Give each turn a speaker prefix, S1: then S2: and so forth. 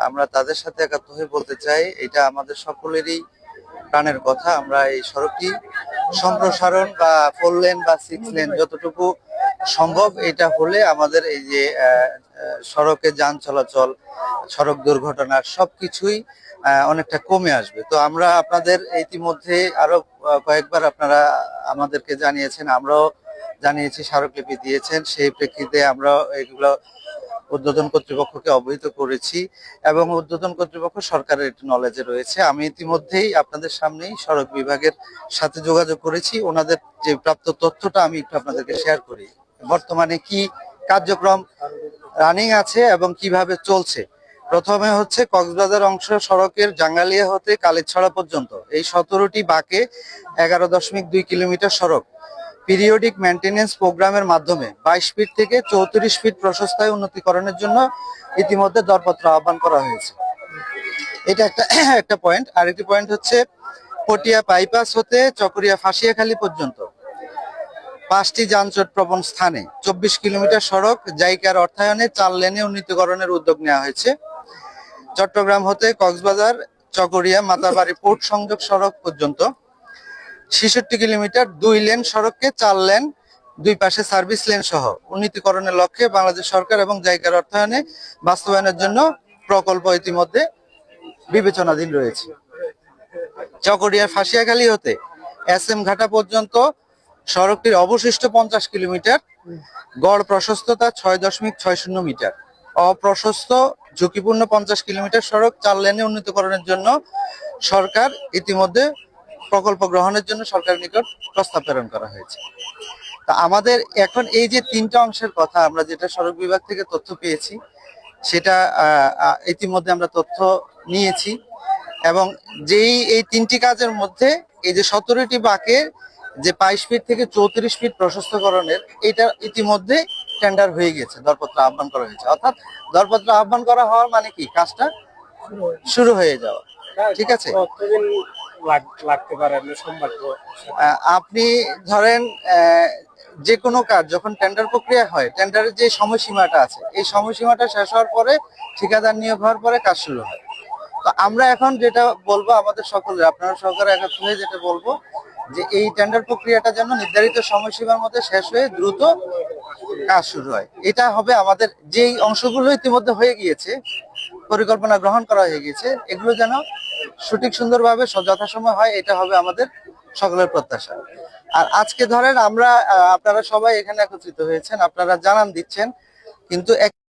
S1: আমরা তাদের সাথে একাত্ম হয়ে বলতে চাই, এটা আমাদের সকলেরই প্রাণের কথা। আমরা এই সড়কটি সম্প্রসারণ বা 4 লেন বা 6 লেন যতটুকু সম্ভব এটা হলে আমাদের এই যে সড়কে যান চলাচল, সড়ক দুর্ঘটনার সবকিছুই অনেকটা কমে আসবে। তো আমরা আপনাদের ইতিমধ্যে আরো কয়েকবার আপনারা আমাদেরকে জানিয়েছেন, আমরাও জানিয়েছি, স্মারকলিপি দিয়েছেন। সেই প্রেক্ষিতে আমরা এগুলো উদ্বোধন কর্তৃপক্ষকে অবহিত করেছি এবং উদ্বোধন কর্তৃপক্ষ সরকারের একটু নলেজে রয়েছে। আমি ইতিমধ্যেই আপনাদের সামনেই সড়ক বিভাগের সাথে যোগাযোগ করেছি। ওনাদের যে প্রাপ্ত তথ্যটা আমি একটু আপনাদেরকে শেয়ার করি। বর্তমানে কি কার্যক্রম রানিং আছে এবং কিভাবে চলছে। প্রথমে হচ্ছে কক্সবাজার অংশ সড়কের জাঙ্গালিয়া হতে কালিছড়া পর্যন্ত এই 17টি বাঁকে 11.2 কিলোমিটার সড়ক পিরিয়ডিক মেইনটেনেন্স প্রোগ্রামের মাধ্যমে 22 ফিট থেকে 34 ফিট প্রশস্তায় উন্নতিকরণের জন্য ইতিমধ্যে দরপত্র আহ্বান করা হয়েছে। এটা একটা পয়েন্ট। আরেকটি পয়েন্ট হচ্ছে পটিয়া বাইপাস হতে চকরিয়া ফাঁসিয়াখালী পর্যন্ত 5টি যানজট প্রবণ স্থানে 24 কিলোমিটার সড়ক জাইকার অর্থায়নে 4 লেনে উন্নীতকরণের উদ্যোগ নেওয়া হয়েছে। চট্টগ্রাম হতে কক্সবাজার চকরিয়া মাতাবাড়ি পোর্ট সংযোগ সড়ক পর্যন্ত 66 কিলোমিটার 2 লেন সড়ককে 4 লেন, 2 পাশে সার্ভিস লেন সহ উন্নীতকরণের লক্ষ্যে বাংলাদেশ সরকার এবং জাইকার অর্থায়নে বাস্তবায়নের জন্য প্রকল্প ইতিমধ্যে বিবেচনাধীন রয়েছে। চকরিয়ার ফাঁসিয়াখালী হতে SM ঘাটা পর্যন্ত সড়কটির অবশিষ্ট 50 কিলোমিটার, গড় প্রশস্ততা 6.60 মিটার, অপ্রশস্ত ঝুঁকিপূর্ণ 50 কিলোমিটার সড়ক 4 লেনে উন্নীতকরণের জন্য সরকার ইতিমধ্যে প্রকল্প গ্রহণের জন্য সরকারের নিকট প্রস্তাব প্রেরণ করা হয়েছে। তা আমাদের এখন এই যে 3টা অংশের কথা আমরা যেটা সড়ক বিভাগ থেকে তথ্য পেয়েছি সেটা ইতিমধ্যে আমরা তথ্য নিয়েছি এবং যেই এই 3টি কাজের মধ্যে এই যে 17টি বাঁকের যে 22 ফিট থেকে 34 ফিট প্রশস্তকরণের এটা ইতিমধ্যে টেন্ডার হয়ে গেছে, দরপত্র আহ্বান করা হয়েছে। অর্থাৎ দরপত্র আহ্বান করা হওয়ার মানে কি কাজটা শুরু হয়ে যাওয়া। ঠিক আছে, আপনি ধরেন যে কোনো কাজ যখন টেন্ডার প্রক্রিয়া হয়, টেন্ডারের যে সময়সীমাটা আছে এই সময়সীমাটা শেষ হওয়ার পরে ঠিকাদার নিয়োগ হওয়ার পরে কাজ শুরু হয়। তো আমরা এখন যেটা বলবো আমাদের সকলের, আপনারা সরকার একাত্ম হয়ে যেটা বলবো যে এই টেন্ডার প্রক্রিয়াটা যেন নির্ধারিত সময়সীমার মধ্যে শেষ হয়ে দ্রুত কাজ শুরু হয়। এটা হবে আমাদের যেই অংশগুলো ইতিমধ্যে হয়ে গিয়েছে, পরিকল্পনা গ্রহণ করা হয়ে গিয়েছে, এগুলো যেন সঠিক সুন্দরভাবে যথাসময় হয়, এটা হবে আমাদের সকলের প্রত্যাশা। আর আজকে ধরেন আমরা আপনারা সবাই এখানে একত্রিত হয়েছেন, আপনারা জানান দিচ্ছেন, কিন্তু